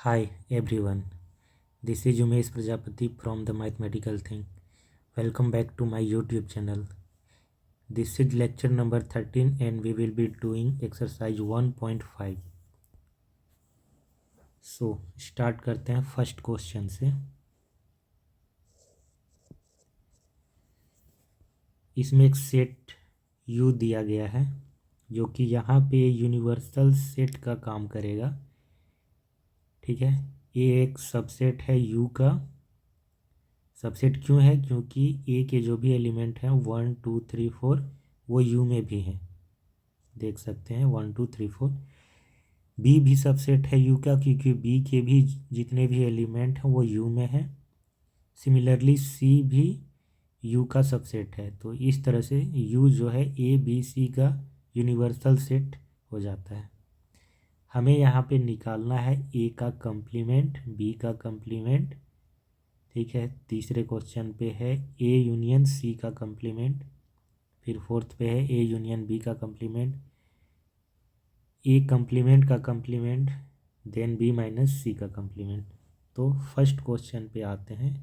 Hi everyone, this is Umesh Prajapati from the Mathematical Thing. Welcome back to my YouTube channel. This is lecture number 13 and we will be doing exercise 1.5. So start करते हैं first question से। इसमें एक set U दिया गया है जो कि यहाँ पे यूनिवर्सल सेट का काम करेगा। ठीक है, ये एक सबसेट है U का। सबसेट क्यों है? क्योंकि ए के जो भी एलिमेंट हैं 1 2 3 4 वो यू में भी हैं, देख सकते हैं 1 2 3 4। बी भी सबसेट है यू का क्योंकि बी के भी जितने भी एलिमेंट हैं वो यू में हैं। सिमिलरली सी भी यू का सबसेट है। तो इस तरह से यू जो है ए बी सी का यूनिवर्सल सेट हो जाता है। हमें यहाँ पे निकालना है ए का कंप्लीमेंट, बी का कंप्लीमेंट। ठीक है, तीसरे क्वेश्चन पे है ए यूनियन सी का कंप्लीमेंट, फिर फोर्थ पे है ए यूनियन बी का कंप्लीमेंट, ए कंप्लीमेंट का कंप्लीमेंट, देन बी माइनस सी का कंप्लीमेंट। तो फर्स्ट क्वेश्चन पे आते हैं,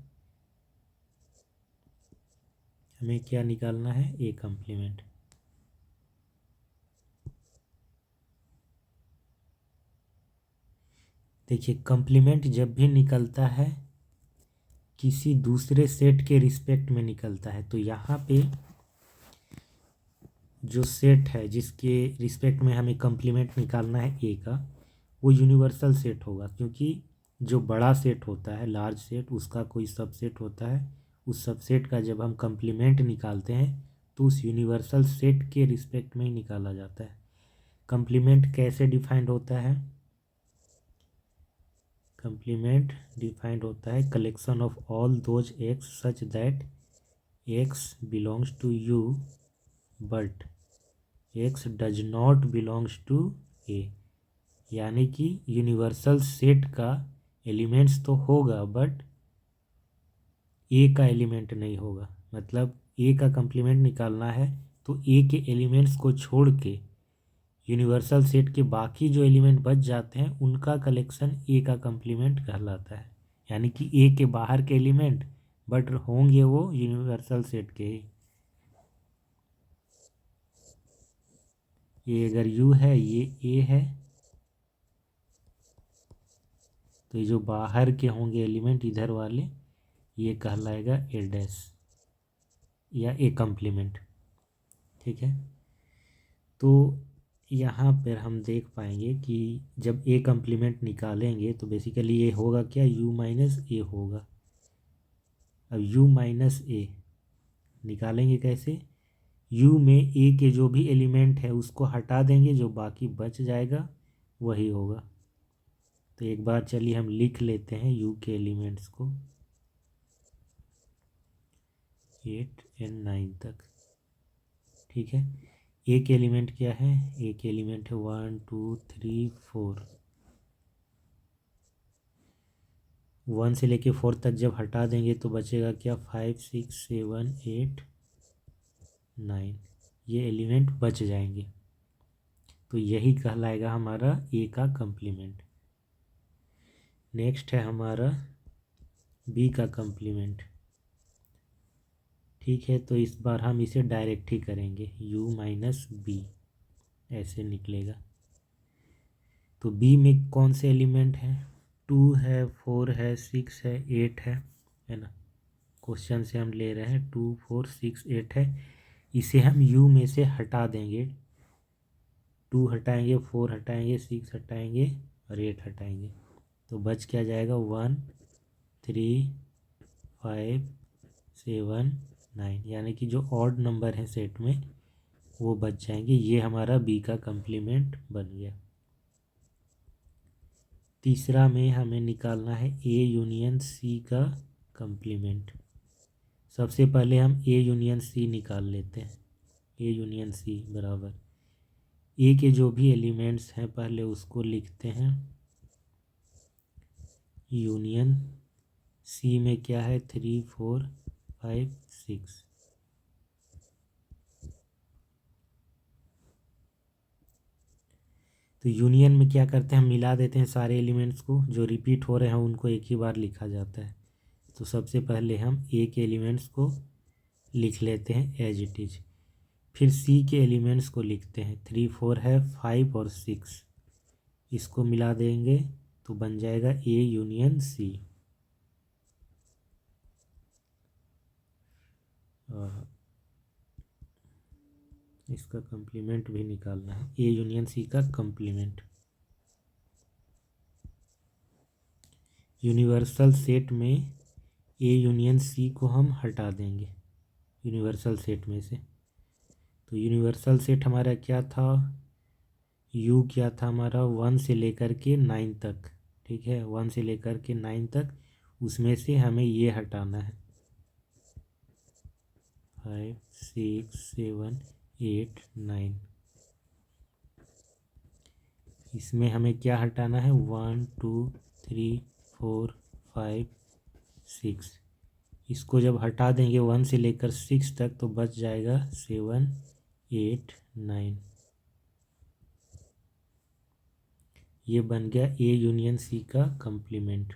हमें क्या निकालना है? ए कंप्लीमेंट। देखिए, कंप्लीमेंट जब भी निकलता है किसी दूसरे सेट के रिस्पेक्ट में निकलता है। तो यहाँ पे जो सेट है जिसके रिस्पेक्ट में हमें कंप्लीमेंट निकालना है ए का, वो यूनिवर्सल सेट होगा क्योंकि जो बड़ा सेट होता है, लार्ज सेट, उसका कोई सबसेट होता है। उस सबसेट का जब हम कंप्लीमेंट निकालते हैं तो उस यूनिवर्सल सेट के रिस्पेक्ट में ही निकाला जाता है। कंप्लीमेंट कैसे डिफाइंड होता है? कंप्लीमेंट डिफाइंड होता है collection of all those X such that X belongs to U but X does not belongs to A. यानी कि यूनिवर्सल सेट का एलिमेंट्स तो होगा बट ए का एलिमेंट नहीं होगा। मतलब ए का कंप्लीमेंट निकालना है तो ए के एलिमेंट्स को छोड़ के यूनिवर्सल सेट के बाकी जो एलिमेंट बच जाते हैं उनका कलेक्शन ए का कंप्लीमेंट कहलाता है। यानी कि ए के बाहर के एलिमेंट बट होंगे वो यूनिवर्सल सेट के ही। ये अगर यू है, ये ए है, तो ये जो बाहर के होंगे एलिमेंट इधर वाले, ये कहलाएगा ए डैश या ए कंप्लीमेंट। ठीक है, तो यहाँ पर हम देख पाएंगे कि जब ए कंप्लीमेंट निकालेंगे तो बेसिकली ये होगा क्या? यू माइनस ए होगा। अब यू माइनस ए निकालेंगे कैसे? यू में ए के जो भी एलिमेंट है उसको हटा देंगे, जो बाकी बच जाएगा वही होगा। तो एक बार चलिए हम लिख लेते हैं यू के एलिमेंट्स को 8 एंड 9 तक। ठीक है, ए के एलिमेंट क्या है? ए के एलिमेंट है 1 2 3 4। 1 से लेके 4 तक जब हटा देंगे तो बचेगा क्या? 5 6 7 8 9। ये एलिमेंट बच जाएंगे तो यही कहलाएगा हमारा ए का कंप्लीमेंट। नेक्स्ट है हमारा बी का कंप्लीमेंट। ठीक है, तो इस बार हम इसे डायरेक्ट ही करेंगे, u माइनस बी ऐसे निकलेगा। तो बी में कौन से एलिमेंट हैं? 2 है, 4 है, 6 है, 8 है ना। क्वेश्चन से हम ले रहे हैं 2 4 6 8 है। इसे हम u में से हटा देंगे, 2 हटाएंगे, 4 हटाएंगे, 6 हटाएंगे और 8 हटाएंगे। तो बच क्या जाएगा? 1 3 5 7 9। यानी कि जो ऑड नंबर है सेट में वो बच जाएंगे। ये हमारा बी का कंप्लीमेंट बन गया। तीसरा में हमें निकालना है ए यूनियन सी का कंप्लीमेंट। सबसे पहले हम ए यूनियन सी निकाल लेते हैं। ए यूनियन सी बराबर ए के जो भी एलिमेंट्स हैं पहले उसको लिखते हैं। यूनियन सी में क्या है? 3 4 5 6। तो यूनियन में क्या करते हैं, हम मिला देते हैं सारे एलिमेंट्स को, जो रिपीट हो रहे हैं उनको एक ही बार लिखा जाता है। तो सबसे पहले हम ए के एलिमेंट्स को लिख लेते हैं एज इट इज, फिर सी के एलिमेंट्स को लिखते हैं, 3 4 है, 5 और 6, इसको मिला देंगे तो बन जाएगा ए यूनियन सी। इसका कंप्लीमेंट भी निकालना है, ए यूनियन सी का कंप्लीमेंट। यूनिवर्सल सेट में ए यूनियन सी को हम हटा देंगे यूनिवर्सल सेट में से। तो यूनिवर्सल सेट हमारा क्या था, यू क्या था हमारा, 1 से लेकर के 9 तक, ठीक है, 1 से लेकर के 9 तक, उसमें से हमें ये हटाना है 5 6 7 8 9। इसमें हमें क्या हटाना है, 1 2 3 4 5 6। इसको जब हटा देंगे 1 से लेकर 6 तक तो बच जाएगा 7 8 9। ये बन गया ए यूनियन सी का कंप्लीमेंट।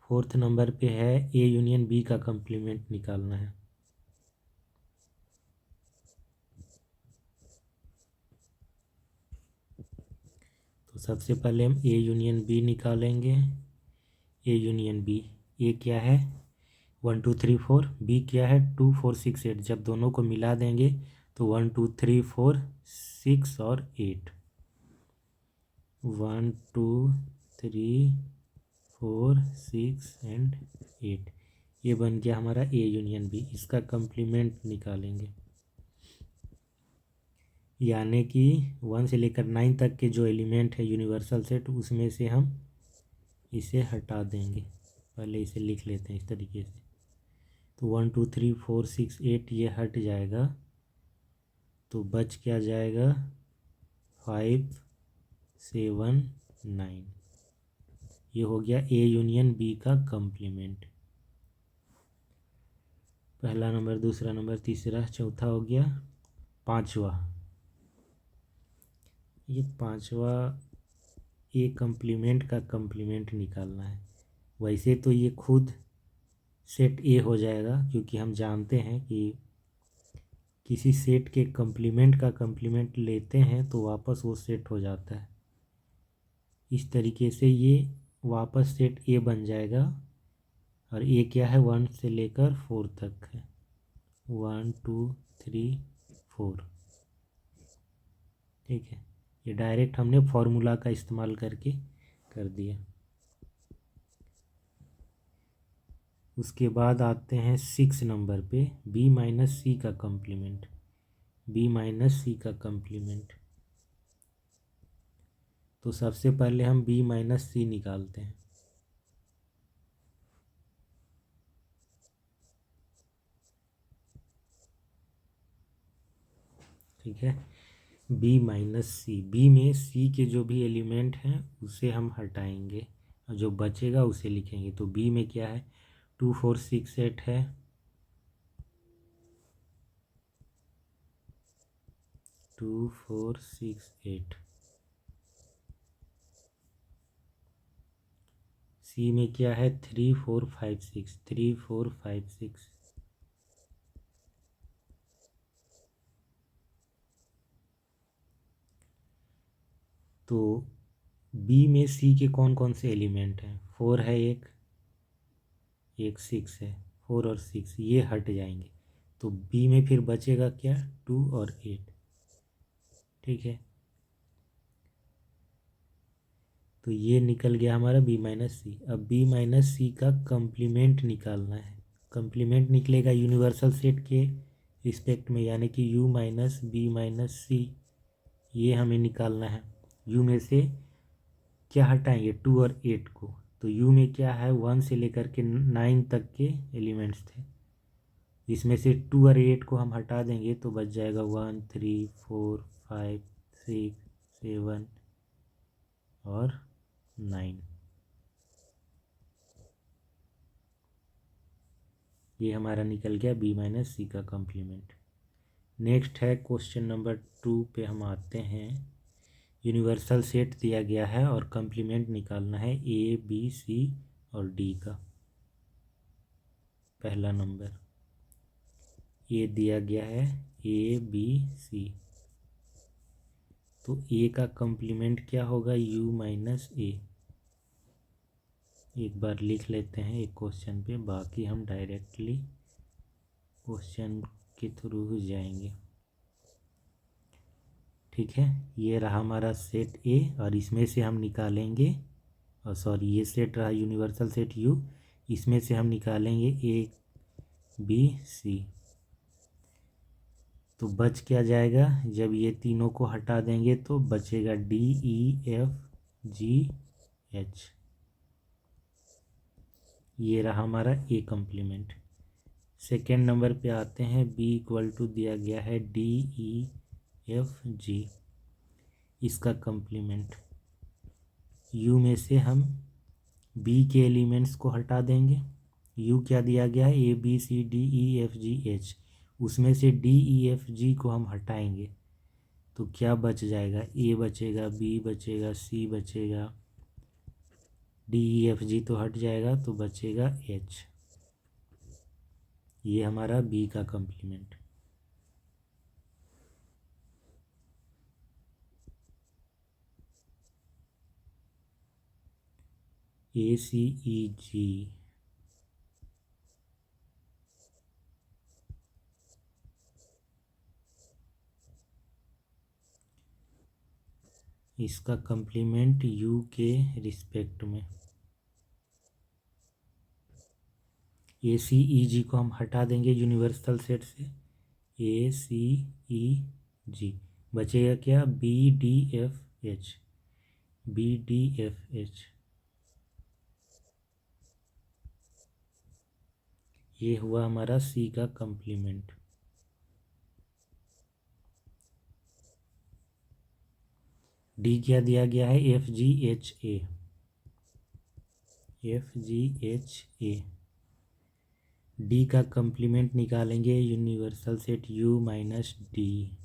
फोर्थ नंबर पे है ए यूनियन बी का कंप्लीमेंट निकालना है। तो सबसे पहले हम ए यूनियन बी निकालेंगे। ए यूनियन बी, ए क्या है 1 2 3 4, बी क्या है 2 4 6 8, जब दोनों को मिला देंगे तो 1 2 3 4 6 और 8, 1 2 3 4 6 एंड 8। ये बन गया हमारा ए यूनियन बी। इसका कंप्लीमेंट निकालेंगे, यानी कि 1 से लेकर 9 तक के जो एलिमेंट है यूनिवर्सल सेट, उसमें से हम इसे हटा देंगे। पहले इसे लिख लेते हैं इस तरीके से। तो 1 2 3 4 6 8 ये हट जाएगा, तो बच क्या जाएगा 5 7 9। ये हो गया ए यूनियन बी का कंप्लीमेंट। पहला नंबर, दूसरा नंबर, तीसरा, चौथा हो गया। पांचवा, ये पांचवा ए कंप्लीमेंट का कंप्लीमेंट निकालना है। वैसे तो ये खुद सेट ए हो जाएगा, क्योंकि हम जानते हैं कि किसी सेट के कंप्लीमेंट का कंप्लीमेंट लेते हैं तो वापस वो सेट हो जाता है। इस तरीके से ये वापस सेट ए बन जाएगा। और ए क्या है 1 से लेकर 4 तक है, 1 2 3 4, ठीक है। ये डायरेक्ट हमने फॉर्मूला का इस्तेमाल करके कर दिया। उसके बाद आते हैं 6 नंबर पे, बी माइनस सी का कंप्लीमेंट। बी माइनस सी का कंप्लीमेंट, तो सबसे पहले हम बी माइनस सी निकालते हैं। ठीक है, बी माइनस सी, बी में सी के जो भी एलिमेंट हैं उसे हम हटाएंगे और जो बचेगा उसे लिखेंगे। तो बी में क्या है 2 4 6 8 है, 2 4 6 8। सी में क्या है 3 4 5 6, 3 4 5 6। तो बी में सी के कौन कौन से एलिमेंट हैं, 4 है, एक 6 है, 4 और 6 ये हट जाएंगे। तो बी में फिर बचेगा क्या 2 और 8, ठीक है। तो ये निकल गया हमारा बी माइनस सी। अब बी माइनस सी का कंप्लीमेंट निकालना है। कंप्लीमेंट निकलेगा यूनिवर्सल सेट के रिस्पेक्ट में, यानी कि यू माइनस बी माइनस सी, ये हमें निकालना है। यू में से क्या हटाएंगे 2 और 8 को, तो यू में क्या है 1 से लेकर के 9 तक के एलिमेंट्स थे, इसमें से 2 और 8 को हम हटा देंगे तो बच जाएगा 1 3 4 5 6 7 और 9। ये हमारा निकल गया बी माइनस सी का कंप्लीमेंट। नेक्स्ट है क्वेश्चन नंबर 2 पे हम आते हैं। यूनिवर्सल सेट दिया गया है और कंप्लीमेंट निकालना है ए बी सी और डी का। पहला नंबर ए दिया गया है, ए बी सी, तो ए का कंप्लीमेंट क्या होगा, यू माइनस ए। एक बार लिख लेते हैं एक क्वेश्चन पे, बाकी हम डायरेक्टली क्वेश्चन के थ्रू ही जाएंगे। ठीक है, ये रहा हमारा सेट ए और इसमें से हम निकालेंगे, और सॉरी ये सेट रहा यूनिवर्सल सेट यू, इसमें से हम निकालेंगे ए बी सी। तो बच क्या जाएगा, जब ये तीनों को हटा देंगे तो बचेगा D E F G H. ये रहा हमारा ए कंप्लीमेंट। सेकेंड नंबर पे आते हैं, बी इक्वल टू दिया गया है डी ई एफ जी, इसका कंप्लीमेंट। यू में से हम बी के एलिमेंट्स को हटा देंगे। यू क्या दिया गया है, A B C D E F G H, उसमें से डी ई एफ जी को हम हटाएंगे तो क्या बच जाएगा, ए बचेगा, बी बचेगा, सी बचेगा, डी ई एफ जी तो हट जाएगा तो बचेगा एच। ये हमारा बी का कंप्लीमेंट। ए सी ई जी, इसका कंप्लीमेंट यू के रिस्पेक्ट में। ए सी ई जी को हम हटा देंगे यूनिवर्सल सेट से, ए सी ई जी, बचेगा क्या, B D F H, B D F H. ये हुआ हमारा सी का कंप्लीमेंट। डी क्या दिया गया है, F G H A, F G H A. D का कंप्लीमेंट निकालेंगे universal set U minus D,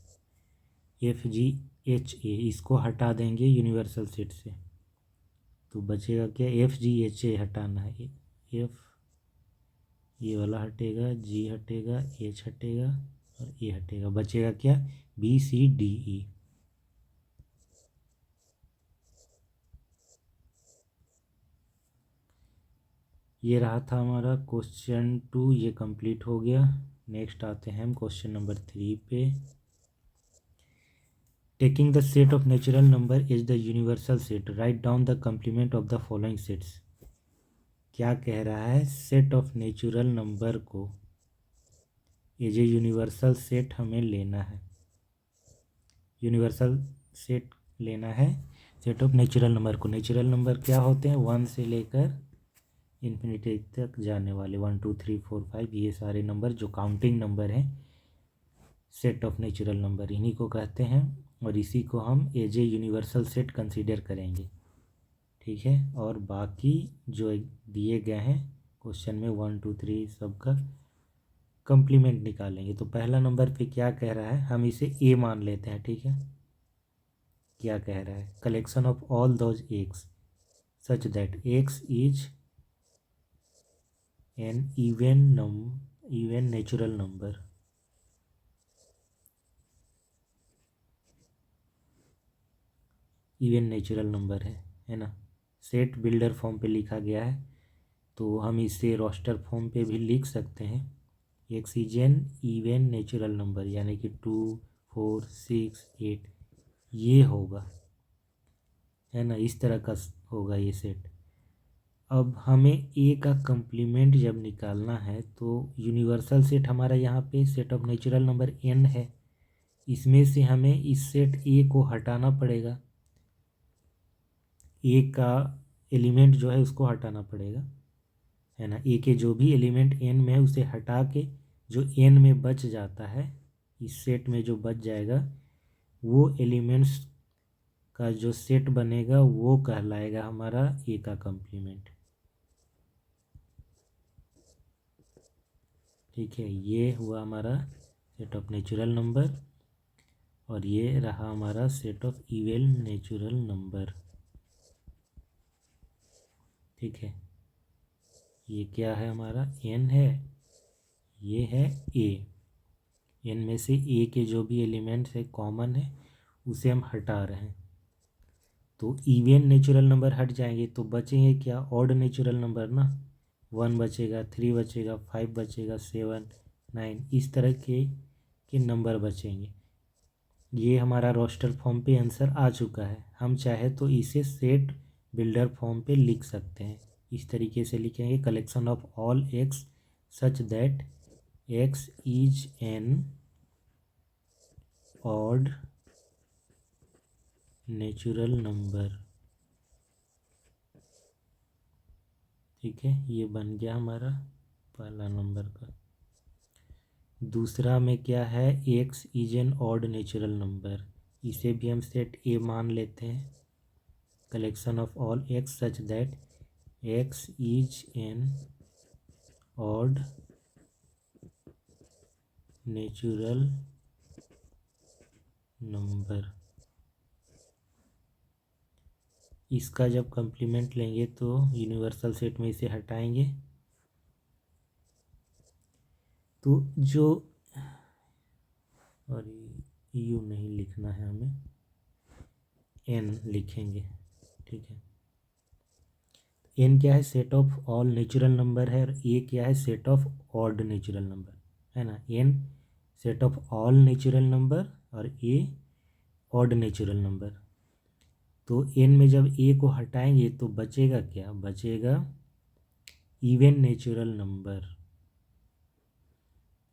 F G H A, इसको हटा देंगे यूनिवर्सल सेट से तो बचेगा क्या, एफ जी एच ए हटाना है, एफ ये वाला हटेगा, जी हटेगा, एच हटेगा और ए हटेगा, बचेगा क्या, बी सी डी ई। ये रहा था हमारा क्वेश्चन 2, ये कंप्लीट हो गया। नेक्स्ट आते हैं हम क्वेश्चन नंबर 3 पे। Taking the set of natural number is the universal set, write down the complement of the following sets. क्या कह रहा है, सेट ऑफ नेचुरल नंबर को एज ए यूनिवर्सल सेट हमें लेना है, यूनिवर्सल सेट लेना है सेट ऑफ नेचुरल नंबर को। नेचुरल नंबर क्या होते हैं, 1 से लेकर इन्फिनिटी तक जाने वाले, 1 2 3 4 5, ये सारे नंबर जो काउंटिंग नंबर हैं, सेट ऑफ नेचुरल नंबर इन्हीं को कहते हैं, और इसी को हम as a universal set consider करेंगे। ठीक है, और बाकी जो दिए गए हैं क्वेश्चन में 1 2 3 सबका कंप्लीमेंट निकालेंगे। तो पहला नंबर पे क्या कह रहा है, हम इसे ए मान लेते हैं। ठीक है, क्या कह रहा है, collection of all those X such that x is an even natural number. Even natural number है ना। सेट बिल्डर फॉर्म पे लिखा गया है, तो हम इसे रोस्टर फॉर्म पे भी लिख सकते हैं। X is an even natural number, यानी कि 2 4 6 8 ये होगा, है ना, इस तरह का होगा ये सेट। अब हमें ए का कंप्लीमेंट जब निकालना है तो यूनिवर्सल सेट हमारा यहाँ पे set of natural number N है, इसमें से हमें इस सेट ए को हटाना पड़ेगा, ए का एलिमेंट जो है उसको हटाना पड़ेगा, है ना। ए के जो भी एलिमेंट एन में है उसे हटा के जो एन में बच जाता है, इस सेट में जो बच जाएगा वो एलिमेंट्स का जो सेट बनेगा वो कहलाएगा हमारा ए का कंप्लीमेंट। ठीक है, ये हुआ हमारा सेट ऑफ नेचुरल नंबर, और ये रहा हमारा set of even natural number. ठीक है, ये क्या है हमारा n है, ये है a। n में से a के जो भी एलिमेंट्स है कॉमन है उसे हम हटा रहे हैं, तो इवन नेचुरल नंबर हट जाएंगे तो बचेंगे क्या, ऑड नेचुरल नंबर ना। 1 बचेगा, 3 बचेगा, 5 बचेगा, 7, 9, इस तरह के नंबर बचेंगे। ये हमारा रोस्टर फॉर्म पे आंसर आ चुका है। हम चाहे तो इसे सेट बिल्डर फॉर्म पे लिख सकते हैं। इस तरीके से लिखेंगे, collection of all x such that x is an odd natural number. ठीक है, ये बन गया हमारा पहला नंबर का। दूसरा में क्या है, x is an odd natural number, इसे भी हम सेट ए मान लेते हैं। Collection of all x such that x is an odd natural number. इसका जब कंप्लीमेंट लेंगे तो यूनिवर्सल सेट में इसे हटाएंगे तो जो, और यू नहीं लिखना है हमें, एन लिखेंगे। ठीक है, एन क्या है, set of all natural number है, और ए क्या है, set of odd natural number है ना। N set of all natural number और ए ऑड नेचुरल नंबर। तो एन में जब ए को हटाएंगे तो बचेगा क्या, बचेगा इवन नेचुरल नंबर,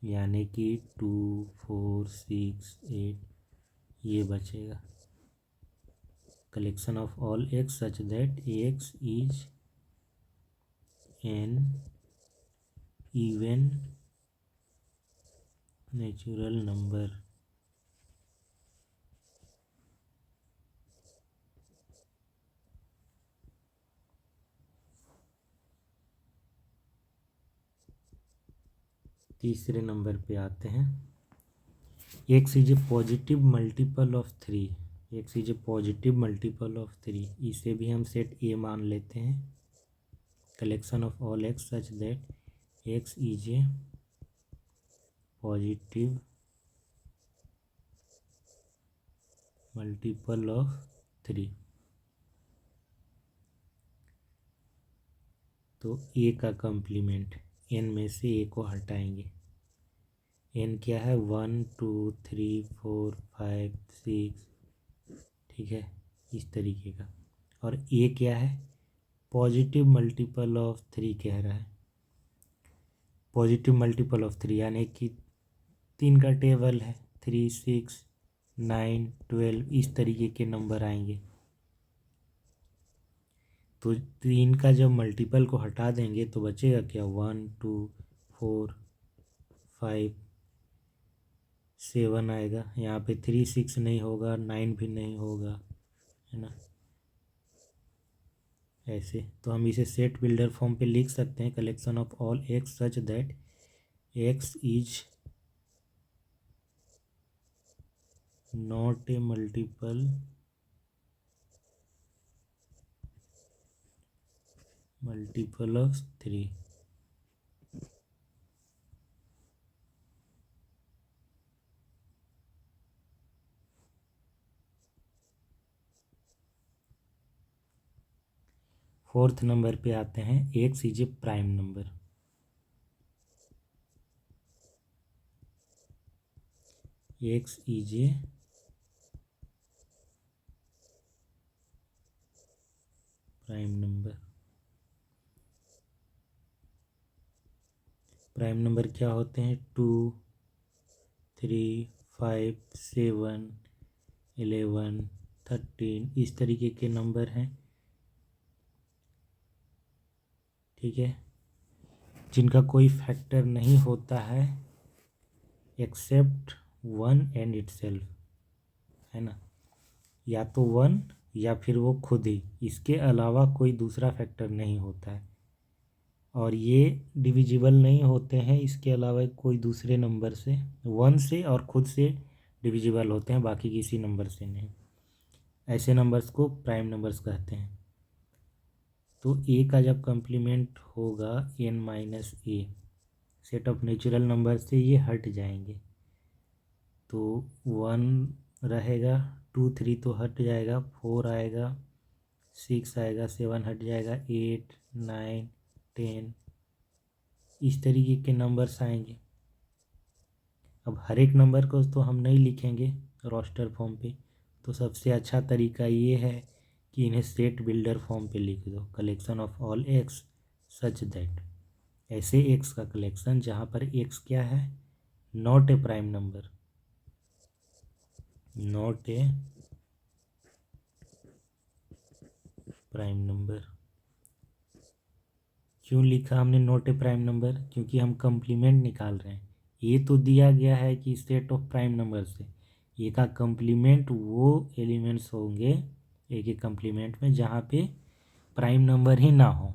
यानी कि 2, 4, 6, 8 ये बचेगा। Collection of all x such that x is an even natural number. तीसरे नंबर पे आते हैं, x is A positive multiple of 3। X is A positive multiple of 3, इसे भी हम सेट ए मान लेते हैं। Collection of all x such that x is A positive multiple of 3। तो ए का कंप्लीमेंट, एन में से ए को हटाएंगे। एन क्या है, 1, 2, 3, 4, 5, 6। ठीक है, इस तरीके का। और ए क्या है, पॉजिटिव मल्टीपल ऑफ 3 कह रहा है। पॉजिटिव मल्टीपल ऑफ 3 यानी कि 3 का टेबल है, 3, 6, 9, 12 इस तरीके के नंबर आएंगे। तो 3 का जब मल्टीपल को हटा देंगे तो बचेगा क्या, 1, 2, 4, 5, 7 आएगा। यहाँ पे 3, 6 नहीं होगा, 9 भी नहीं होगा, है ना। ऐसे तो हम इसे सेट बिल्डर फॉर्म पे लिख सकते हैं, collection of all x such that x is not a multiple of 3। Fourth number पे आते हैं, x is A prime number. X is A prime number. Prime number क्या होते हैं, 2, 3, 5, 7, 11, 13 इस तरीके के नंबर हैं। ठीक है, जिनका कोई फैक्टर नहीं होता है एक्सेप्ट 1 एंड इटसेल्फ, है ना। या तो 1 या फिर वो खुद ही, इसके अलावा कोई दूसरा फैक्टर नहीं होता है। और ये डिविजिबल नहीं होते हैं इसके अलावा कोई दूसरे नंबर से, 1 से और ख़ुद से डिविजिबल होते हैं, बाकी किसी नंबर से नहीं। ऐसे नंबर्स को प्राइम नंबर्स कहते हैं। तो ए का जब कंप्लीमेंट होगा n minus A, set of natural number से ये हट जाएंगे, तो 1 रहेगा, 2 3 तो हट जाएगा, 4 आएगा, 6 आएगा, 7 हट जाएगा, 8 9 10, इस तरीके के नंबर्स आएंगे। अब हर एक नंबर को तो हम नहीं लिखेंगे रोस्टर फॉर्म पे, तो सबसे अच्छा तरीका ये है कि इन्हें सेट बिल्डर फॉर्म पे लिख दो। Collection of all x such that, ऐसे एक्स का कलेक्शन जहाँ पर एक्स क्या है, not a prime number, not a prime number. क्यों लिखा हमने नॉट ए प्राइम नंबर? क्योंकि हम कंप्लीमेंट निकाल रहे हैं। ये तो दिया गया है कि सेट ऑफ प्राइम नंबर से, ये का कंप्लीमेंट वो एलिमेंट्स होंगे ए के कंप्लीमेंट में जहाँ पे प्राइम नंबर ही ना हो,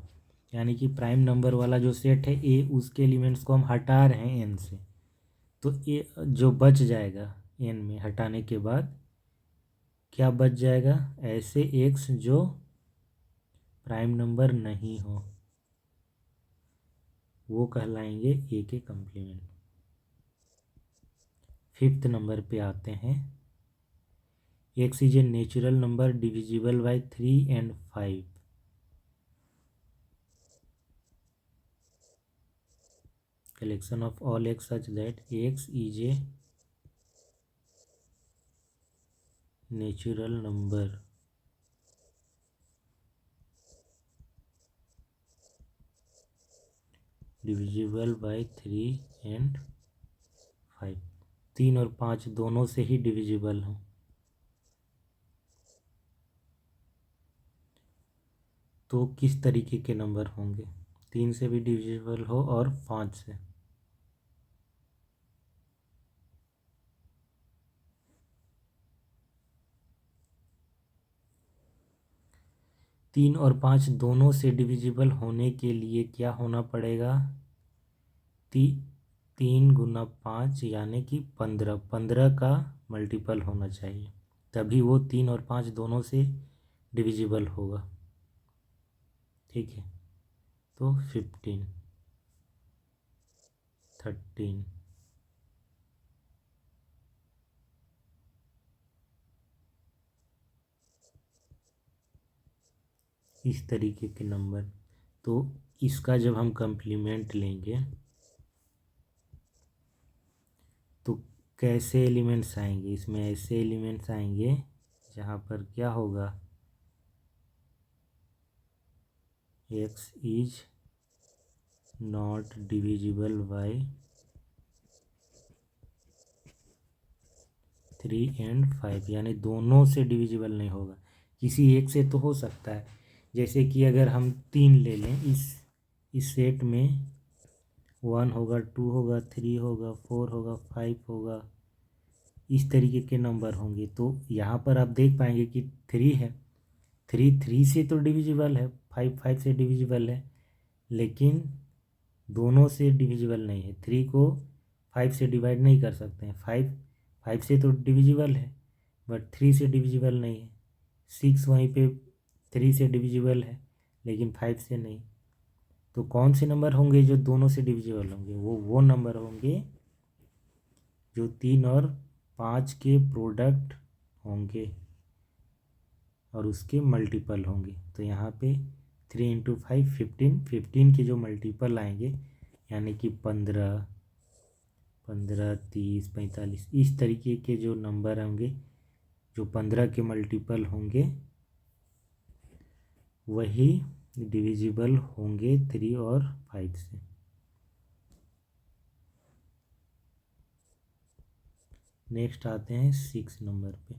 यानी कि प्राइम नंबर वाला जो सेट है ए, उसके एलिमेंट्स को हम हटा रहे हैं एन से, तो ए जो बच जाएगा एन में हटाने के बाद क्या बच जाएगा, ऐसे एक्स जो प्राइम नंबर नहीं हो, वो कहलाएंगे ए के कंप्लीमेंट। 5th नंबर पे आते हैं। X is a natural number divisible by 3 and 5। Collection of all x such that x is a natural number divisible by 3 and 5। 3 और 5 दोनों से ही डिविजिबल हो, तो किस तरीके के नंबर होंगे? 3 से भी डिविजिबल हो और 5 से। तीन और 5 दोनों से डिविजिबल होने के लिए क्या होना पड़ेगा? 3 गुना 5 यानी कि 15, 15 का मल्टीपल होना चाहिए, तभी वो 3 और 5 दोनों से डिविजिबल होगा। ठीक है, तो 15 13 इस तरीके के नंबर। तो इसका जब हम कंप्लीमेंट लेंगे तो कैसे एलिमेंट्स आएंगे इसमें? ऐसे एलिमेंट्स आएंगे जहाँ पर क्या होगा, x is not divisible by 3 and 5, यानी दोनों से डिविजिबल नहीं होगा, किसी एक से तो हो सकता है। जैसे कि अगर हम 3 ले लें, इस सेट में 1 होगा, 2 होगा, 3 होगा, 4 होगा, 5 होगा, इस तरीके के नंबर होंगे। तो यहाँ पर आप देख पाएंगे कि 3 है, 3 से तो डिविजिबल है, 5 से डिविजिबल है, लेकिन दोनों से डिविजिबल नहीं है। 3 को 5 से डिवाइड नहीं कर सकते हैं, 5 से तो डिविजिबल है बट 3 से डिविजिबल नहीं है। 6 वहीं पे 3 से डिविजिबल है लेकिन 5 से नहीं। तो कौन से नंबर होंगे जो दोनों से डिविजिबल होंगे? वो नंबर होंगे जो 3 और 5 के प्रोडक्ट होंगे और उसके मल्टीपल होंगे। तो यहाँ पे 3 इंटू 5 15, 15 के जो मल्टीपल आएंगे यानी कि 15 15 30 45, इस तरीके के जो नंबर होंगे जो 15 के मल्टीपल होंगे वही डिविजिबल होंगे 3 और 5 से। नेक्स्ट आते हैं 6 नंबर पे।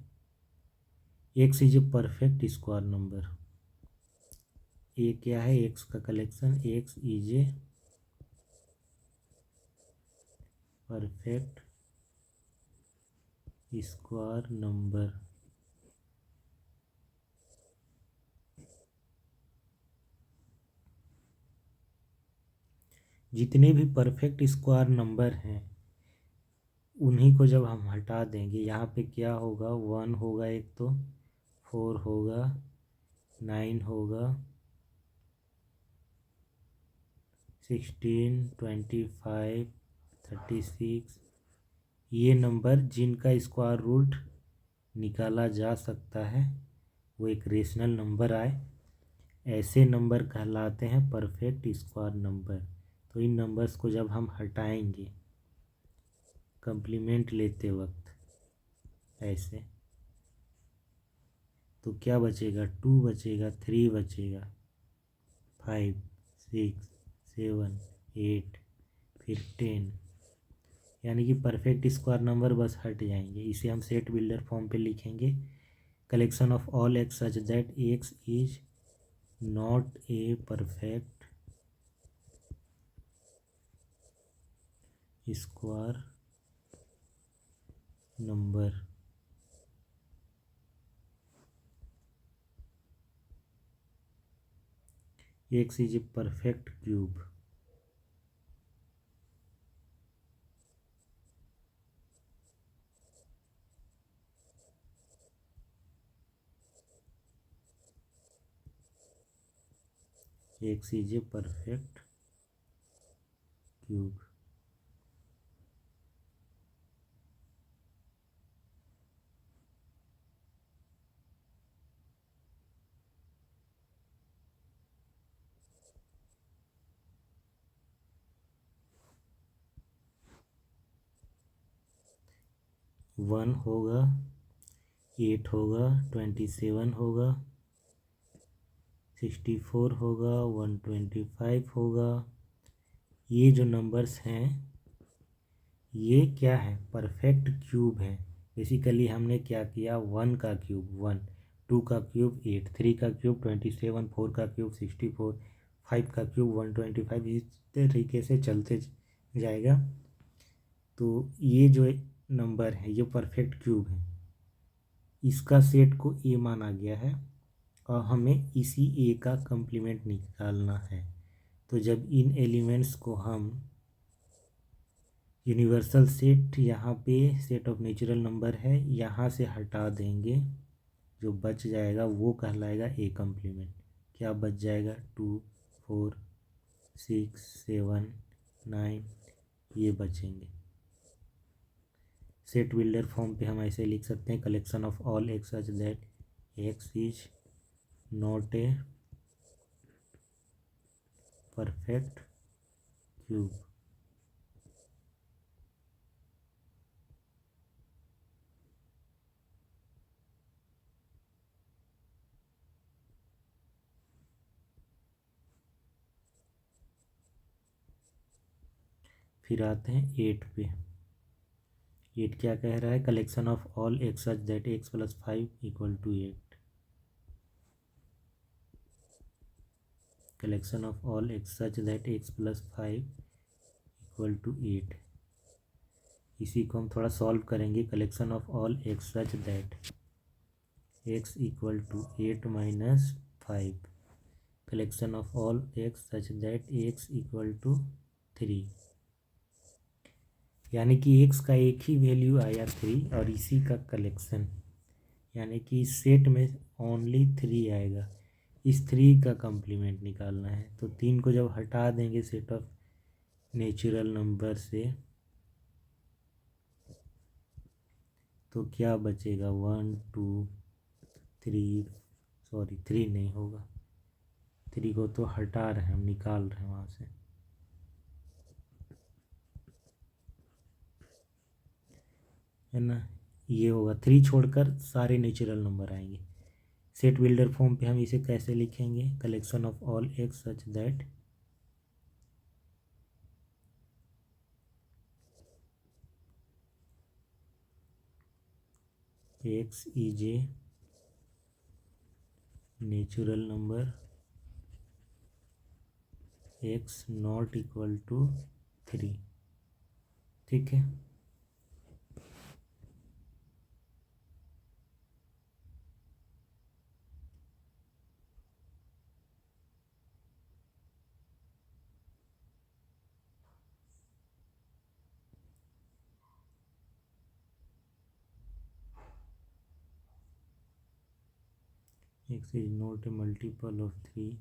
X is A perfect square number. ये क्या है? एक्स का collection, x is A perfect square number. जितने भी परफेक्ट स्क्वायर नंबर हैं उन्हीं को जब हम हटा देंगे, यहाँ पे क्या होगा, 1 होगा एक, तो 4 होगा, 9 होगा, 16, 25, 36, ये नंबर जिनका स्क्वायर रूट निकाला जा सकता है, वो एक रेशनल नंबर आए, ऐसे नंबर कहलाते हैं परफेक्ट स्क्वायर नंबर। तो इन नंबर्स को जब हम हटाएंगे कंप्लीमेंट लेते वक्त ऐसे, तो क्या बचेगा, 2 बचेगा, 3 बचेगा, 5, 6, 7, 8, फिर 10, यानी कि परफेक्ट स्क्वायर नंबर बस हट जाएंगे। इसे हम सेट बिल्डर फॉर्म पे लिखेंगे, collection of all x such that x is not a perfect square number. X is a perfect cube. X is a perfect cube. One होगा, 8 होगा, 27 होगा, 64 होगा, 125 होगा। ये जो नंबर्स हैं ये क्या है, परफेक्ट क्यूब है। बेसिकली हमने क्या किया, 1 का क्यूब 1, 2 का क्यूब 8, 3 का क्यूब 27, 4 का क्यूब 64, 5 का क्यूब 125, इस तरीके से चलते जाएगा। तो ये जो नंबर है ये परफेक्ट क्यूब है, इसका सेट को ए माना गया है और हमें इसी ए का कंप्लीमेंट निकालना है। तो जब इन एलिमेंट्स को हम यूनिवर्सल सेट, यहाँ पे सेट ऑफ नेचुरल नंबर है, यहाँ से हटा देंगे, जो बच जाएगा वो कहलाएगा ए कंप्लीमेंट। क्या बच जाएगा, 2, 4, 6, 7, 9, ये बचेंगे। सेट बिल्डर फॉर्म पे हम ऐसे लिख सकते हैं, collection of all x such that x is not a perfect cube. फिर आते हैं 8 पे। 8 क्या कह रहा है, collection of all x such that x plus 5 equal to 8। Collection of all x such that x plus 5 equal to 8। इसी को हम थोड़ा सॉल्व करेंगे, collection of all x such that x equal to 8 minus 5, collection of all x such that x equal to 3, यानी कि x का एक ही value आया 3 और इसी का कलेक्शन, यानी कि इस सेट में ओनली 3 आएगा। इस 3 का कंप्लीमेंट निकालना है, तो 3 को जब हटा देंगे सेट ऑफ नेचुरल नंबर से तो क्या बचेगा, 1, 2, 3, सॉरी 3 नहीं होगा, 3 को तो हटा रहे हैं हम, निकाल रहे हैं वहाँ से, है ना। ये होगा 3 छोड़कर सारे नेचुरल नंबर आएंगे। सेट बिल्डर फॉर्म पे हम इसे कैसे लिखेंगे, collection of all x such that x is a natural number x not equal to 3। ठीक है, x is not a multiple of 3।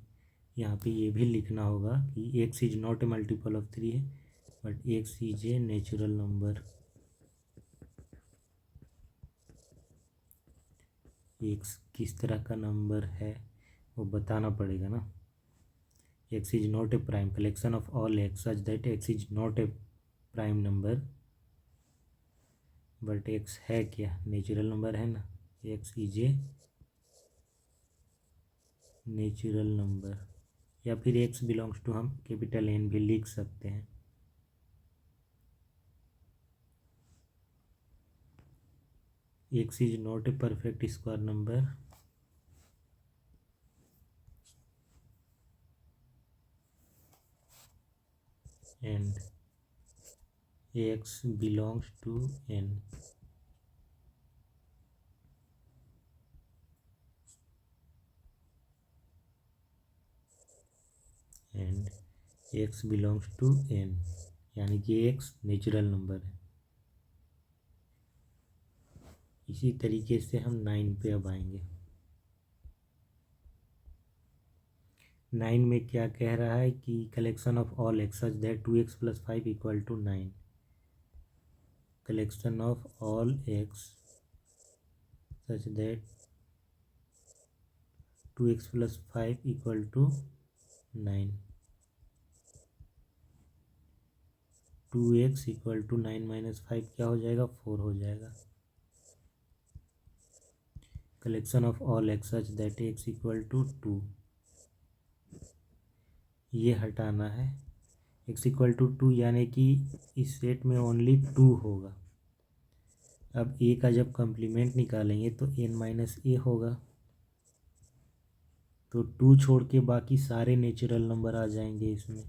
यहाँ पे ये भी लिखना होगा कि x is not a multiple of 3 है, but x is a natural number. x किस तरह का नंबर है वो बताना पड़ेगा ना। x is not a prime, collection of all x such that x is not a prime number, but x है क्या, नेचुरल नंबर है ना। x is a natural number, या फिर x बिलोंग्स टू, हम कैपिटल N भी लिख सकते हैं। x is not a perfect square number and x belongs to N। And x belongs to N, यानी कि x नेचुरल नंबर है। इसी तरीके से हम 9 पे अब आएंगे। 9 में क्या कह रहा है कि collection of all x such that 2x + 5 = 9। Collection of all x such that 2x + 5 = 9। 2x = 9 - 5 क्या हो जाएगा, 4 हो जाएगा। Collection of all x such that x = 2, ये हटाना है। x = 2 यानी कि इस सेट में ओनली 2 होगा। अब a का जब कम्प्लीमेंट निकालेंगे तो n - a होगा, तो 2 छोड़ के बाकी सारे नेचुरल नंबर आ जाएंगे इसमें।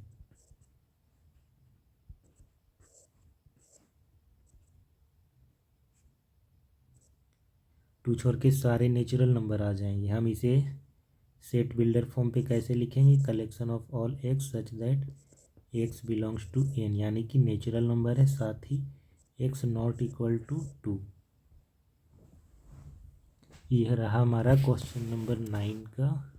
टू छोड़ के सारे नेचुरल नंबर आ जाएंगे। हम इसे सेट बिल्डर फॉर्म पे कैसे लिखेंगे, collection of all x such that x belongs to n, यानी कि नेचुरल नंबर है, साथ ही x नॉट इक्वल टू 2। यह रहा हमारा क्वेश्चन नंबर 9 का।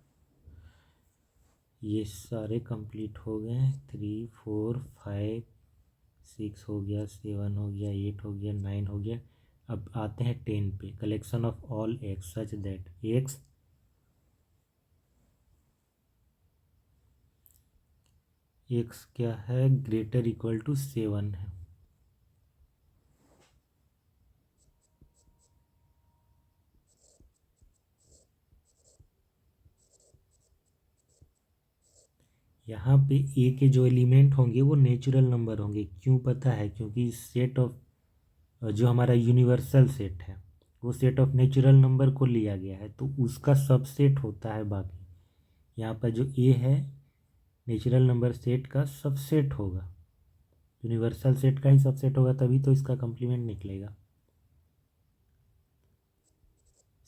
ये सारे कंप्लीट हो गए। 3 4 5 6 हो गया, 7 हो गया, 8 हो गया, 9 हो गया। अब आते हैं 10 पे, collection of all x such that x क्या है, ग्रेटर इक्वल टू 7 है। यहाँ पे ए के जो एलिमेंट होंगे वो नेचुरल नंबर होंगे। क्यों पता है, क्योंकि सेट ऑफ जो हमारा यूनिवर्सल सेट है वो सेट ऑफ नेचुरल नंबर को लिया गया है, तो उसका सबसेट होता है बाकी। यहाँ पर जो ए है नेचुरल नंबर सेट का सबसेट होगा, यूनिवर्सल सेट का ही सबसेट होगा, तभी तो इसका कम्प्लीमेंट निकलेगा।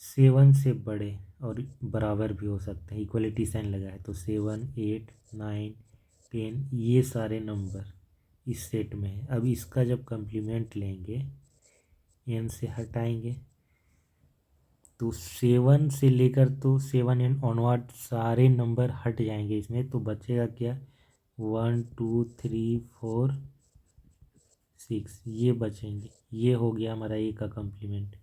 7 से बड़े और बराबर भी हो सकते हैं, इक्वलिटी साइन लगा है, तो 7 8 9 10 ये सारे नंबर इस सेट में है। अब इसका जब कम्प्लीमेंट लेंगे, n से हटाएंगे, तो 7 से लेकर तो 7 एंड ऑनवर्ड सारे नंबर हट जाएंगे इसमें, तो बचेगा क्या, 1 2 3 4 6 ये बचेंगे। ये हो गया हमारा ए का कम्प्लीमेंट।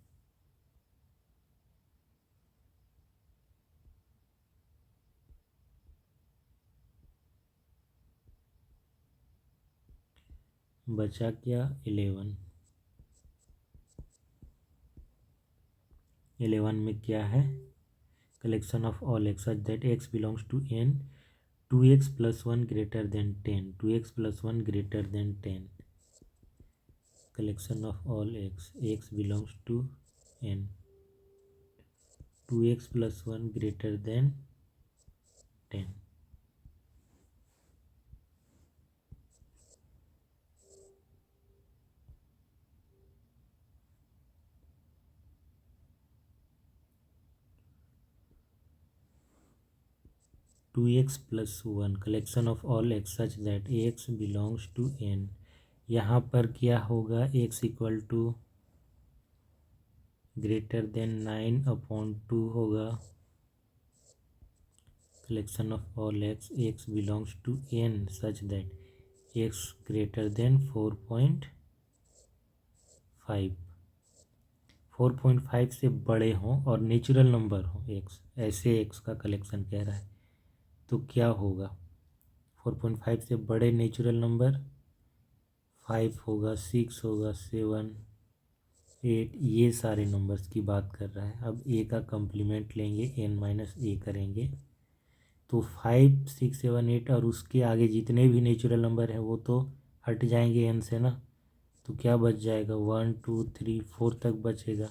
बचा क्या, 11। 11 में क्या है, collection of all x such that x belongs to n, 2x + 1 > 10, 2x + 1 > 10। Collection of all x belongs to n, 2x + 1 > 10। 2x + 1 collection of all x such that x belongs to n। यहाँ पर क्या होगा, x = > 9/2 होगा, collection of all x belongs to n such that x greater than 4.5 4.5 से बड़े हों और natural number हो एक्स, ऐसे एक्स का कलेक्शन कह रहा है। तो क्या होगा? 4.5 से बड़े नेचुरल नंबर 5 होगा, 6 होगा, 7, 8, ये सारे नंबर्स की बात कर रहा है। अब ए का कम्प्लीमेंट लेंगे, n-a करेंगे तो 5, 6, 7, 8 और उसके आगे जितने भी नेचुरल नंबर हैं वो तो हट जाएंगे n से ना। तो क्या बच जाएगा? 1, 2, 3, 4 तक बचेगा।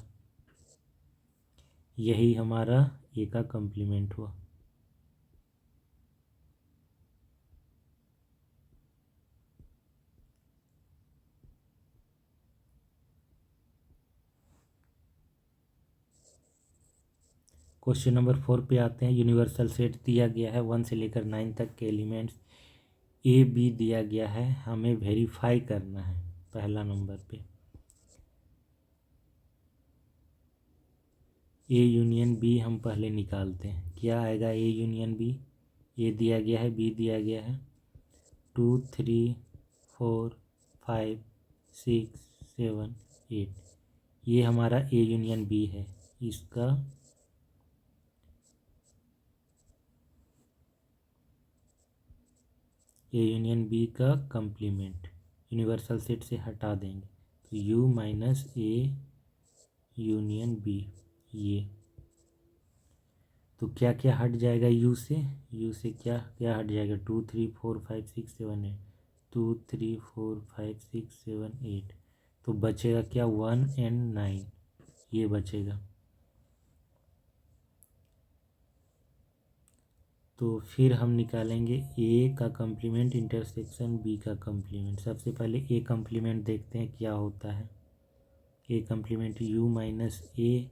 यही हमारा ए का कम्प्लीमेंट हुआ। क्वेश्चन नंबर 4 पे आते हैं। यूनिवर्सल सेट दिया गया है 1 से लेकर 9 तक के एलिमेंट्स ए बी दिया गया है, हमें वेरीफाई करना है। पहला नंबर पे ए यूनियन बी हम पहले निकालते हैं। क्या आएगा ए यूनियन बी? ए दिया गया है, बी दिया गया है, 2, 3, 4, 5, 6, 7, 8, ये हमारा ए यूनियन बी है। इसका ए यूनियन बी का कंप्लीमेंट यूनिवर्सल सेट से हटा देंगे तो U minus A union B, ये तो क्या क्या हट जाएगा यू से? यू से क्या क्या हट जाएगा? 2, 3, 4, 5, 6, 7, 8, 2, 3, 4, 5, 6, 7, 8, तो बचेगा क्या? 1 and 9, ये बचेगा। तो फिर हम निकालेंगे ए का कम्प्लीमेंट इंटरसेक्शन बी का कम्प्लीमेंट। सबसे पहले ए कम्प्लीमेंट देखते हैं क्या होता है। A complement U minus A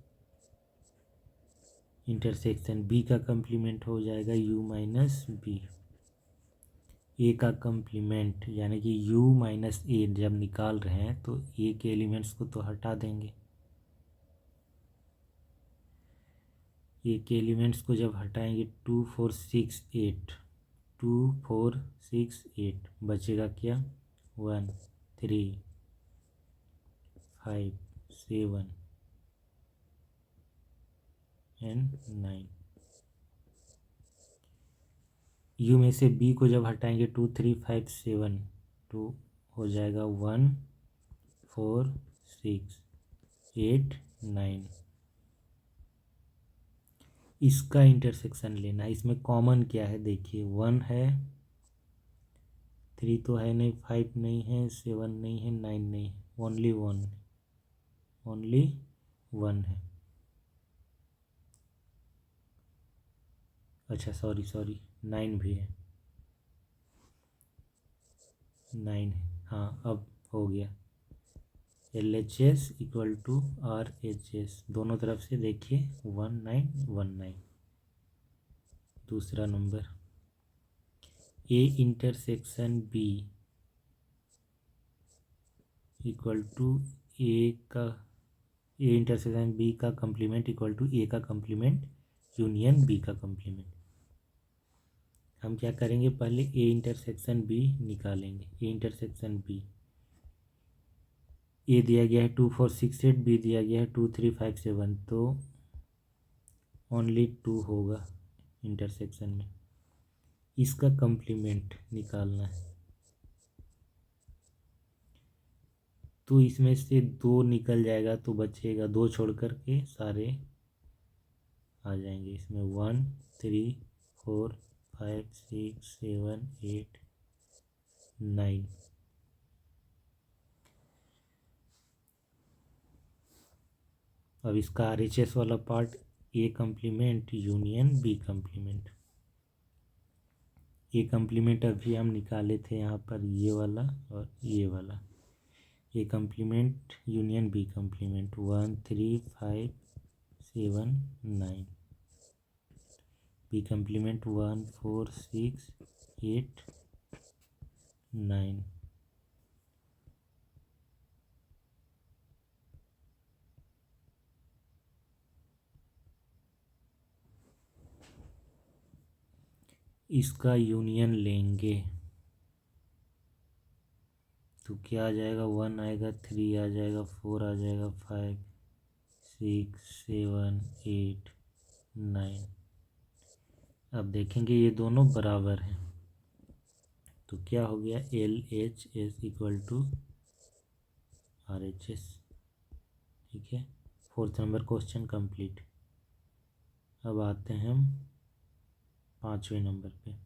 intersection B का कम्प्लीमेंट हो जाएगा यू माइनस बी। ए का कम्प्लीमेंट यानी कि यू माइनस ए जब निकाल रहे हैं तो ए के एलिमेंट्स को तो हटा देंगे। ए के एलिमेंट्स को जब हटाएंगे 2, 4, 6, 8, 2, 4, 6, 8 बचेगा क्या? 1, 3, 5, 7 and 9। यू में से बी को जब हटाएंगे 2, 3, 5, 7 तो हो जाएगा 1, 4, 6, 8, 9। इसका इंटरसेक्शन लेना। इसमें कॉमन क्या है देखिए, 1 है, 3 तो है नहीं, 5 नहीं है, 7 नहीं है, 9 नहीं है, ओनली 1, ओनली 1 है। अच्छा सॉरी 9 भी है, 9 है। हाँ अब हो गया। LHS इक्वल टू RHS, दोनों तरफ से देखिए 1919। दूसरा number A intersection B equal to A का ए इंटरसेक्शन बी का कम्प्लीमेंट इक्वल टू ए का कम्प्लीमेंट यूनियन बी का कम्प्लीमेंट। हम क्या करेंगे? पहले ए इंटरसेक्शन बी निकालेंगे। ए इंटरसेक्शन बी, ए दिया गया है 2, 4, 6, 8, बी दिया गया है 2, 3, 5, 7, तो ओनली 2 होगा इंटरसेक्शन में। इसका कम्प्लीमेंट निकालना है तो इसमें से 2 निकल जाएगा तो बचेगा 2, छोड़ कर के सारे आ जाएंगे इसमें 1, 3, 4, 5, 6, 7, 8, 9। अब इसका RHS वाला part A complement union B complement. A complement अभी हम निकाले थे यहाँ पर, ये वाला और ये वाला। A complement union B complement 1, 3, 5, 7, 9। B complement 1, 4, 6, 8, 9। इसका यूनियन लेंगे तो क्या आ जाएगा, 1 आएगा, 3 आ जाएगा, 4 आ जाएगा, 5 6 7 8 9। अब देखेंगे ये दोनों बराबर हैं तो क्या हो गया, LHS इक्वल टू RHS। ठीक है, 4th नंबर क्वेश्चन कंप्लीट। अब आते हैं हम 5वें नंबर पे।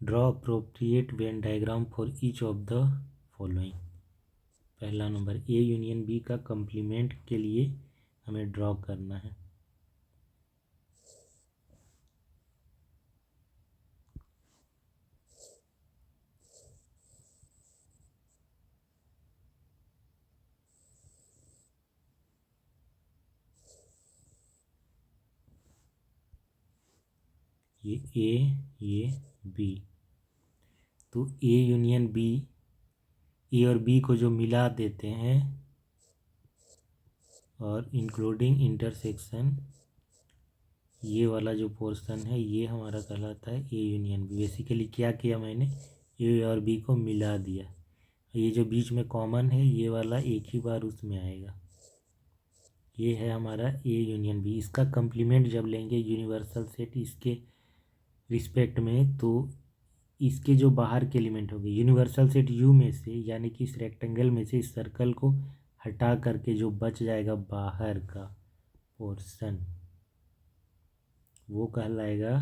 Draw appropriate Venn diagram for each of the following. पहला नंबर, ए यूनियन बी का कंप्लीमेंट के लिए हमें ड्रॉ करना है। ये ए, ये बी, तो ए यूनियन बी, ए और बी को जो मिला देते हैं और इंक्लूडिंग इंटरसेक्शन, ये वाला जो पोर्शन है ये हमारा कहलाता है ए यूनियन बी। बेसिकली क्या किया मैंने, ए और बी को मिला दिया। ये जो बीच में कॉमन है ये वाला एक ही बार उसमें आएगा। ये है हमारा ए यूनियन बी। इसका कंप्लीमेंट जब लेंगे यूनिवर्सल सेट इसके रिस्पेक्ट में, तो इसके जो बाहर के एलिमेंट होंगे यूनिवर्सल सेट यू में से, यानी कि इस रेक्टेंगल में से इस सर्कल को हटा करके जो बच जाएगा बाहर का पोर्शन, वो कहलाएगा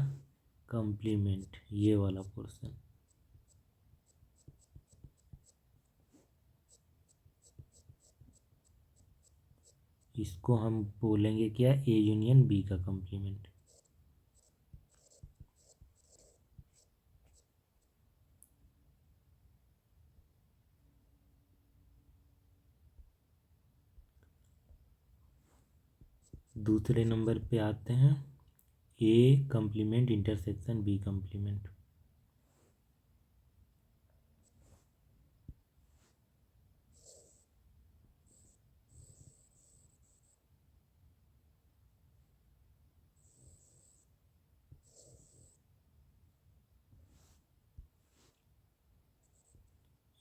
कंप्लीमेंट, ये वाला पोर्शन। इसको हम बोलेंगे क्या, ए यूनियन बी का कंप्लीमेंट। दूसरे नंबर पे आते हैं, A complement intersection B complement.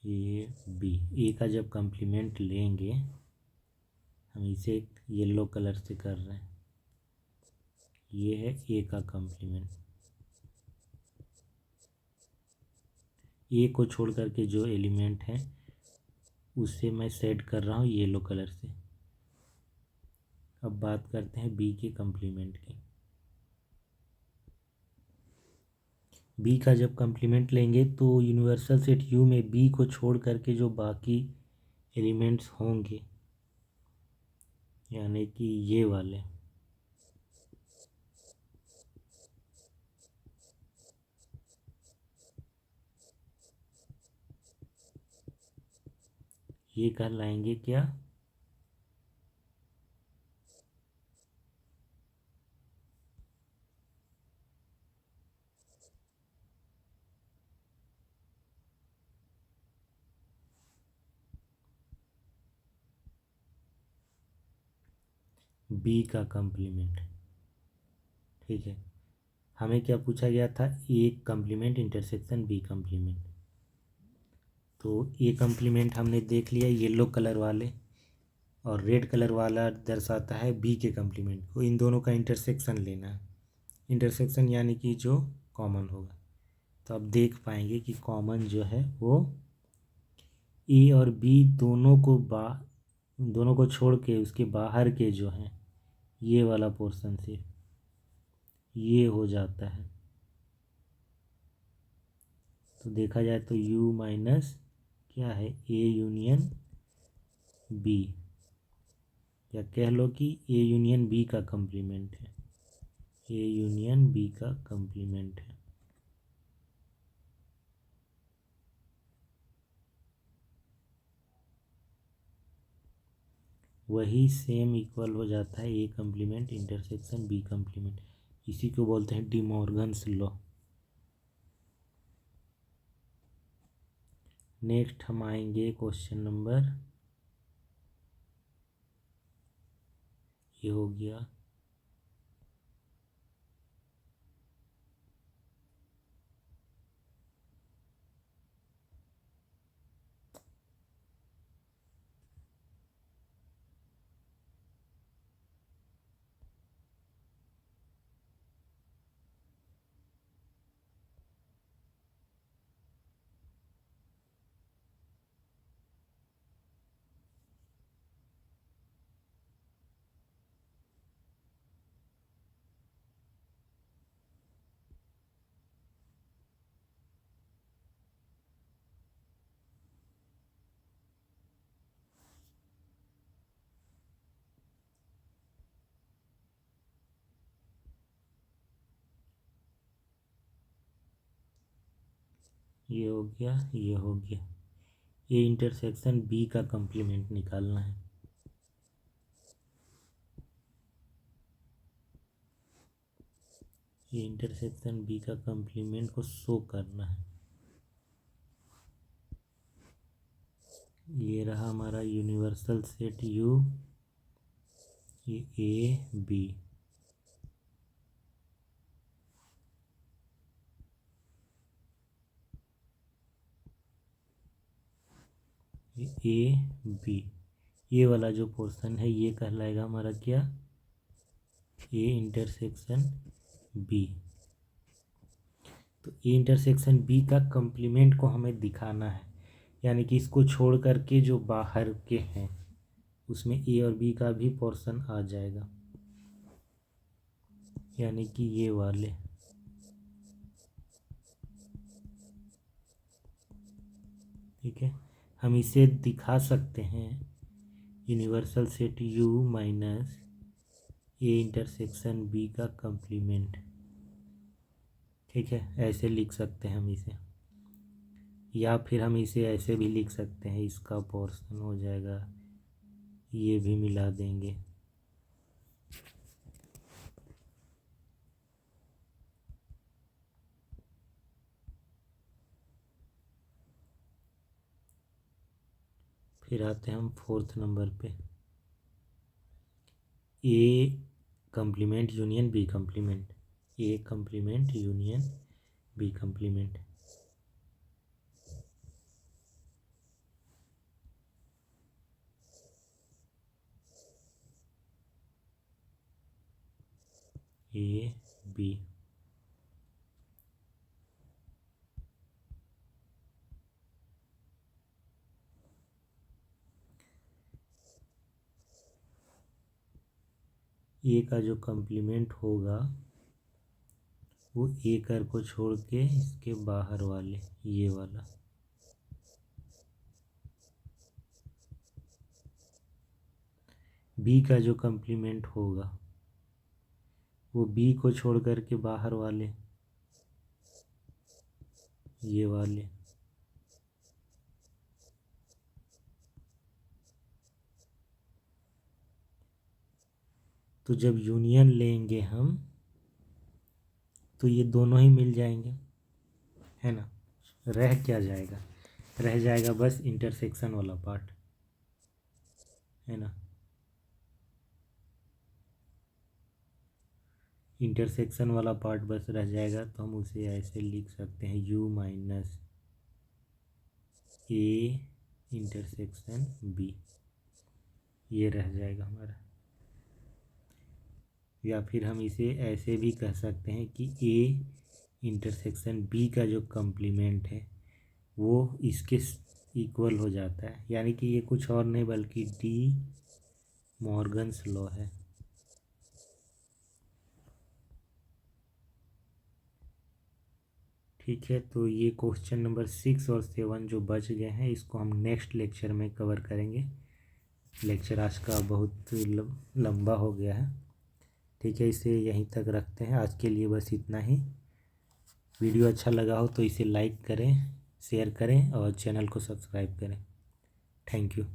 A B, A का जब कंप्लीमेंट लेंगे, हम इसे येलो कलर से कर रहे हैं, ये है ए का कंप्लीमेंट। ए को छोड़ करके जो एलिमेंट है उसे मैं सेट कर रहा हूँ येलो कलर से। अब बात करते हैं बी के कंप्लीमेंट की। बी का जब कंप्लीमेंट लेंगे तो यूनिवर्सल सेट यू में बी को छोड़ करके जो बाकी एलिमेंट्स होंगे, यानी कि ये वाले, ये कहलाएंगे क्या, बी का कंप्लीमेंट। ठीक है, हमें क्या पूछा गया था, ए कंप्लीमेंट इंटरसेक्शन बी कंप्लीमेंट। तो ए कंप्लीमेंट हमने देख लिया येलो कलर वाले, और रेड कलर वाला दर्शाता है बी के कंप्लीमेंट को। इन दोनों का इंटरसेक्शन लेना है, इंटरसेक्शन यानी कि जो कॉमन होगा। तो अब देख पाएंगे कि कॉमन जो है वो ए और बी दोनों को छोड़ के उसके बाहर के जो हैं, ये वाला पोर्शन से ये हो जाता है। तो देखा जाए तो u माइनस क्या है, ए यूनियन बी, या कह लो कि ए यूनियन बी का कंप्लीमेंट है, ए यूनियन बी का कंप्लीमेंट है। वही सेम इक्वल हो जाता है ए कंप्लीमेंट इंटरसेक्शन बी कंप्लीमेंट। इसी को बोलते हैं डी मॉर्गन्स लॉ। नेक्स्ट हम आएंगे क्वेश्चन नंबर, ये हो गया ये हो गया, ये हो गया। ये इंटरसेक्शन बी का कंप्लीमेंट निकालना है। ये इंटरसेक्शन बी का कंप्लीमेंट को शो करना है। ये रहा हमारा यूनिवर्सल सेट यू, ये ए बी, ए बी, ये वाला जो पोर्शन है ये कहलाएगा हमारा क्या, ए इंटरसेक्शन बी। तो ए इंटरसेक्शन बी का कंप्लीमेंट को हमें दिखाना है, यानी कि इसको छोड़ करके जो बाहर के हैं उसमें ए और बी का भी पोर्शन आ जाएगा, यानी कि ये वाले। ठीक है, हम इसे दिखा सकते हैं universal set U minus A intersection B का कंप्लीमेंट। ठीक है, ऐसे लिख सकते हैं हम इसे, या फिर हम इसे ऐसे भी लिख सकते हैं, इसका पोर्शन हो जाएगा, ये भी मिला देंगे। फिर आते हैं हम फोर्थ नंबर पे, A complement union B complement, A complement union B complement. A B, A का जो कंप्लीमेंट होगा वो ए कर को छोड़ के इसके बाहर वाले ये वाला, बी का जो कंप्लीमेंट होगा वो बी को छोड़ कर के बाहर वाले ये वाले। तो जब यूनियन लेंगे हम तो ये दोनों ही मिल जाएंगे, है ना। रह क्या जाएगा, रह जाएगा बस इंटरसेक्शन वाला पार्ट, है ना। इंटरसेक्शन वाला पार्ट बस रह जाएगा, तो हम उसे ऐसे लिख सकते हैं U minus A intersection B, ये रह जाएगा हमारा। या फिर हम इसे ऐसे भी कह सकते हैं कि ए इंटरसेक्शन बी का जो कंप्लीमेंट है वो इसके इक्वल हो जाता है, यानी कि ये कुछ और नहीं बल्कि डी मॉर्गन्स लॉ है। ठीक है, तो ये क्वेश्चन नंबर 6 और 7 जो बच गए हैं इसको हम नेक्स्ट लेक्चर में कवर करेंगे। लेक्चर आज का बहुत लंबा हो गया है। ठीक है, इसे यहीं तक रखते हैं, आज के लिए बस इतना ही। वीडियो अच्छा लगा हो तो इसे लाइक करें, शेयर करें और चैनल को सब्सक्राइब करें। Thank you.